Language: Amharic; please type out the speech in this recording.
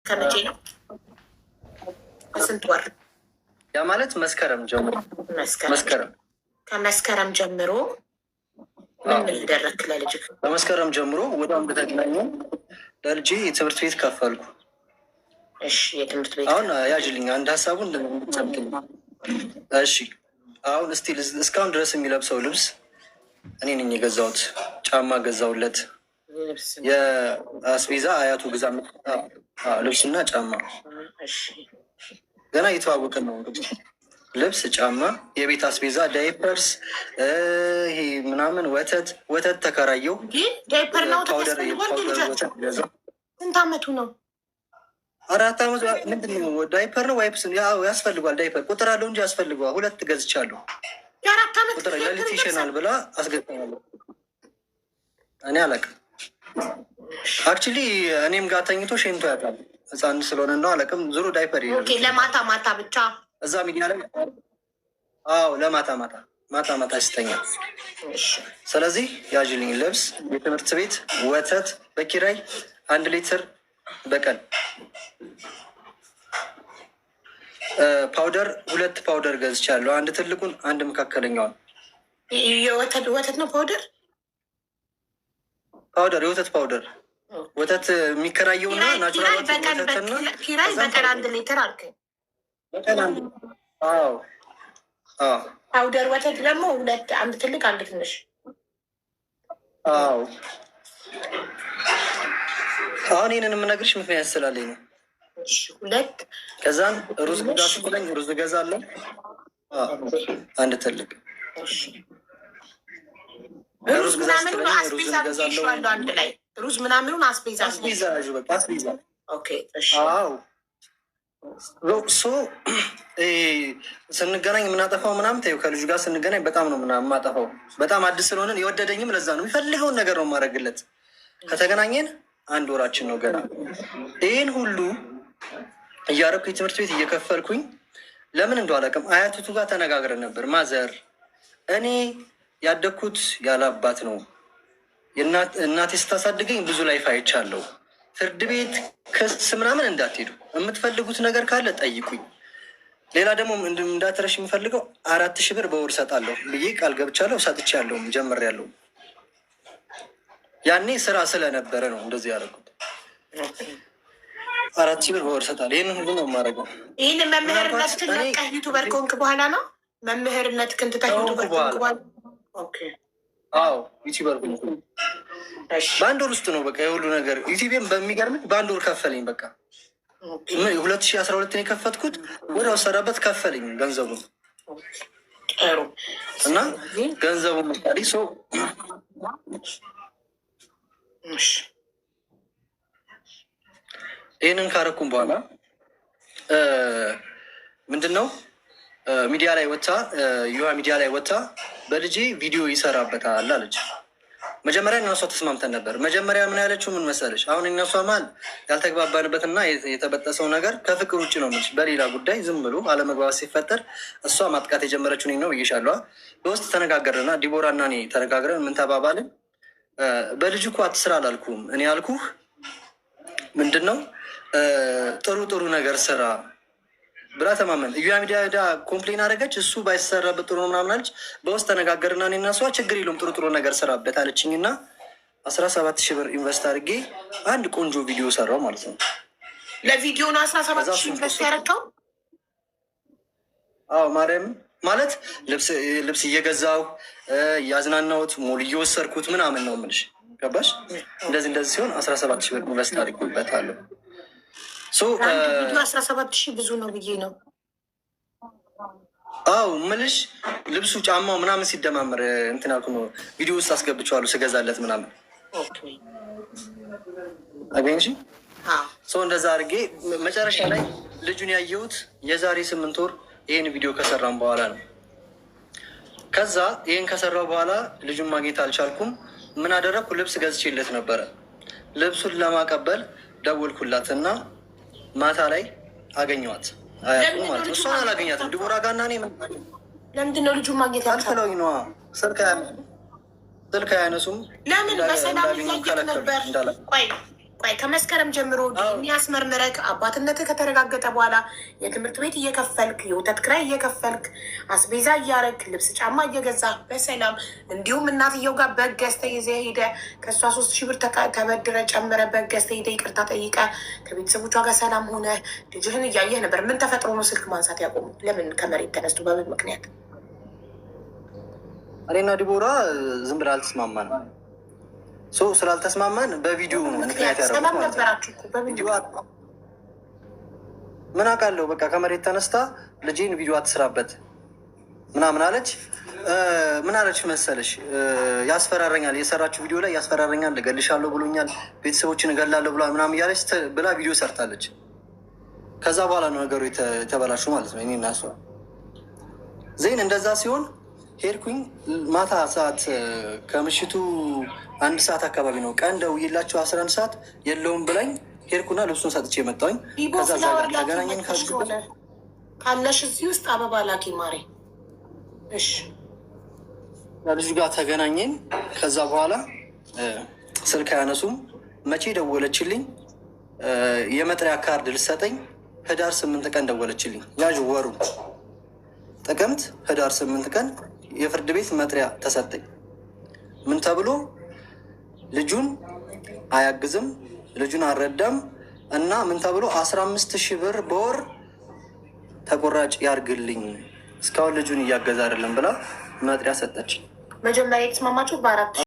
ከመቼ ነው? በስንት ወር? ያ ማለት መስከረም ጀምሮ መስከረም ከመስከረም ጀምሮ ምን ሊደረግ ለልጅ? በመስከረም ጀምሮ ወደ አንድ ተገናኘ ለልጄ የትምህርት ቤት ከፈልኩ። እሺ የትምህርት ቤት አሁን ያጅልኝ አንድ ሀሳቡን እንደምትሰምክኝ። እሺ አሁን እስቲል እስካሁን ድረስ የሚለብሰው ልብስ እኔ ነኝ የገዛሁት። ጫማ ገዛውለት፣ የአስቤዛ አያቱ ግዛ ልብስና ጫማ። ገና እየተዋወቅን ነው። ልብስ፣ ጫማ፣ የቤት አስቤዛ፣ ዳይፐርስ፣ ይሄ ምናምን ወተት ተከራየው። ዳይፐር ነው ስንት አመቱ ነው? 4 አመቱ። ምንድን ነው ዳይፐር ነው ዋይፕስ? ያው ያስፈልጓል። ዳይፐር ቁጥር አለው እንጂ ያስፈልገዋል። 2 ገዝቻለሁ። የ4 አመት ቁጥር ለሊት ይሸናል ብላ አስገጥማለሁ። እኔ አላውቅም። አክቹሊ እኔም ጋር ተኝቶ ሸንቶ ያውቃል። ህፃን ስለሆነ ነው አላውቅም። ዞሮ ዳይፐር ለማታ ማታ ብቻ እዛ ሚዲያ ላይ ለማታ ማታ ይስተኛል። ስለዚህ ያዥልኝ ልብስ፣ የትምህርት ቤት ወተት በኪራይ 1 ሊትር በቀን፣ ፓውደር 2 ፓውደር ገዝቻለሁ። 1 ትልቁን 1 መካከለኛውን። የወተት ነው ፓውደር የወተት ፓውደር ወተት የሚከራየውና ናቹራል ኪራይ በቀን 1 ሊትር አልከኝ። ፓውደር ወተት ደግሞ 2፣ 1 ትልቅ 1 ትንሽ። አሁን ይህንን የምነግርሽ ምክንያት ስላለኝ ነው። 2 ከዛም ሩዝ ግዛ ስትለኝ ሩዝ እገዛለሁ 1 ትልቅ። ሩዝ ምናምኑን አስቤዛ ብዬሽዋለሁ። አንድ ላይ ሩዝ ምናምኑን አስቤዛ ስንገናኝ የምናጠፋው ምናምን ተይው። ከልጁ ጋር ስንገናኝ በጣም ነው የማጠፋው። በጣም አዲስ ስለሆነን የወደደኝም ለዛ ነው። የሚፈልገውን ነገር ነው የማደርግለት። ከተገናኘን 1 ወራችን ነው ገና። ይህን ሁሉ እያደረኩ የትምህርት ቤት እየከፈልኩኝ ለምን እንደው አላውቅም። አያቱቱ ጋር ተነጋግረን ነበር። ማዘር እኔ ያደግኩት ያለ አባት ነው። እናቴ ስታሳድገኝ ብዙ ላይፍ አይቻለሁ። ፍርድ ቤት ክስ ምናምን እንዳትሄዱ፣ የምትፈልጉት ነገር ካለ ጠይቁኝ። ሌላ ደግሞ እንዳትረሽ የምፈልገው 4000 ብር በወር እሰጣለሁ ብዬ ቃል ገብቻለሁ። ሰጥቻለሁ፣ ጀምሬያለሁ። ያኔ ስራ ስለነበረ ነው እንደዚህ ያደረጉት። 4000 ብር በወር እሰጣለሁ። ይህንን ሁሉ ነው የማደርገው። ይህን መምህርነት ትለቀህ ዩቱበር ከሆንክ በኋላ ነው? መምህርነት ክንትታ ዩቱበር ከሆንክ በኋላ? ዩቲዩበር በ1 ወር ውስጥ ነው በቃ የሁሉ ነገር። ዩቲዩብን በሚገርምህ በ1 ወር ከፈለኝ። በቃ 2012 የከፈትኩት ወደ ወሰዳበት ከፈለኝ ገንዘቡን እና ገንዘቡ ምጣሪ ሰው ይህንን ካረኩም በኋላ ምንድን ነው ሚዲያ ላይ ወጥታ በልጄ ቪዲዮ ይሰራበታል አለች። መጀመሪያ እነሷ ተስማምተን ነበር። መጀመሪያ ምን ያለችው ምን መሰለች? አሁን እነሷ ማል ያልተግባባንበትና የተበጠሰው ነገር ከፍቅር ውጭ ነው። ምንች በሌላ ጉዳይ ዝም ብሎ አለመግባባት ሲፈጠር እሷ ማጥቃት የጀመረችው እኔን ነው ብዬሻለሁ። በውስጥ ተነጋገርና ዲቦራ እና እኔ ተነጋግረን ምን ተባባልን? በልጅ እኮ አትስራ አላልኩም። እኔ ያልኩህ ምንድን ነው ጥሩ ነገር ስራ ብላ ተማመን። እዩያ ሚዲያ ሄዳ ኮምፕሌን አደረገች። እሱ ባይሰራበት ጥሩ ነው ምናምን አለች። በውስጥ ተነጋገርና እኔ እና እሷ ችግር የለውም ጥሩ ነገር ስራበት አለችኝ እና 17,000 ብር ኢንቨስት አድርጌ 1 ቆንጆ ቪዲዮ ሰራው ማለት ነው። ለቪዲዮ ነው 17,000 ኢንቨስት ያደረገው? ማርያም ማለት ልብስ እየገዛው እያዝናናሁት ሞል እየወሰድኩት ምናምን ነው የምልሽ። ገባሽ? እንደዚህ ሲሆን 17,000 ብር ኢንቨስት አድርጌበታለሁ። 17,000 ብዙ ነው ብዬ ነው። ምልሽ ልብሱ ጫማው ምናምን ሲደማመር እንትን አልኩ ነው ቪዲዮ ውስጥ አስገብቼዋለሁ ስገዛለት ምናምን አገኝሽ። እንደዛ አድርጌ መጨረሻ ላይ ልጁን ያየሁት የዛሬ 8 ወር ይህን ቪዲዮ ከሰራም በኋላ ነው። ከዛ ይህን ከሰራው በኋላ ልጁን ማግኘት አልቻልኩም። ምን አደረግኩ? ልብስ ገዝቼለት ነበረ። ልብሱን ለማቀበል ደወልኩላት እና ማታ ላይ አገኘዋት። አያቱ ማለት ነው። እሷን አላገኛትም። ዲቦራ ጋና እኔ ለምንድን ነው ልጁን ማግኘት አልፈለውኝ ነዋ። ስልክ አያነሱም። ለምን በሰላም እያየት ነበር? ከመስከረም ጀምሮ የሚያስመርምረክ አባትነትህ ከተረጋገጠ በኋላ የትምህርት ቤት እየከፈልክ የወተት ክራይ እየከፈልክ አስቤዛ እያረግ ልብስ ጫማ እየገዛ በሰላም እንዲሁም እናትየው ጋር በግ ገዝተህ ይዘህ ሄደህ ከእሷ 3,000 ብር ተበድረ ጨምረ በግ ገዝተህ ሄደህ ይቅርታ ጠይቀህ ከቤተሰቦቿ ጋር ሰላም ሆነ ልጅህን እያየህ ነበር። ምን ተፈጥሮ ነው ስልክ ማንሳት ያቆሙት? ለምን ከመሬት ተነስቶ በምን ምክንያት? እኔና ዲቦራ ዝም ብላ አልተስማማን። ስላልተስማማን በቪዲዮ ምክንያት ያደረጉት ምን አውቃለሁ። በቃ ከመሬት ተነስታ ልጄን ቪዲዮ አትስራበት ምናምን አለች። ምን አለች መሰለሽ? ያስፈራረኛል፣ የሰራችው ቪዲዮ ላይ ያስፈራረኛል፣ እገልሻለሁ ብሎኛል፣ ቤተሰቦችን እገላለሁ ብሏል ምናምን እያለች ብላ ቪዲዮ ሰርታለች። ከዛ በኋላ ነው ነገሩ የተበላሹ ማለት ነው። እኔ እና እሷ ዜን እንደዛ ሲሆን ሄድኩኝ። ማታ ሰዓት ከምሽቱ 1 ሰዓት አካባቢ ነው። ቀን ደውዬላቸው 11 ሰዓት የለውም ብላኝ ሄድኩና ልብሱን ሰጥቼ መጣሁኝ። ከዛ ተገናኘን። ካለሽ እዚህ ውስጥ አበባ ላኪ ማሬ። እሺ ልጁ ጋር ተገናኘን። ከዛ በኋላ ስልክ አያነሱም። መቼ ደወለችልኝ? የመጥሪያ ካርድ ልሰጠኝ ህዳር 8 ቀን ደወለችልኝ። ያዥ ወሩ ጥቅምት ህዳር 8 ቀን የፍርድ ቤት መጥሪያ ተሰጠኝ። ምን ተብሎ? ልጁን አያግዝም፣ ልጁን አልረዳም እና ምን ተብሎ 15,000 ብር በወር ተቆራጭ ያርግልኝ፣ እስካሁን ልጁን እያገዛ አይደለም ብላ መጥሪያ ሰጠች። መጀመሪያ የተስማማችሁ በ4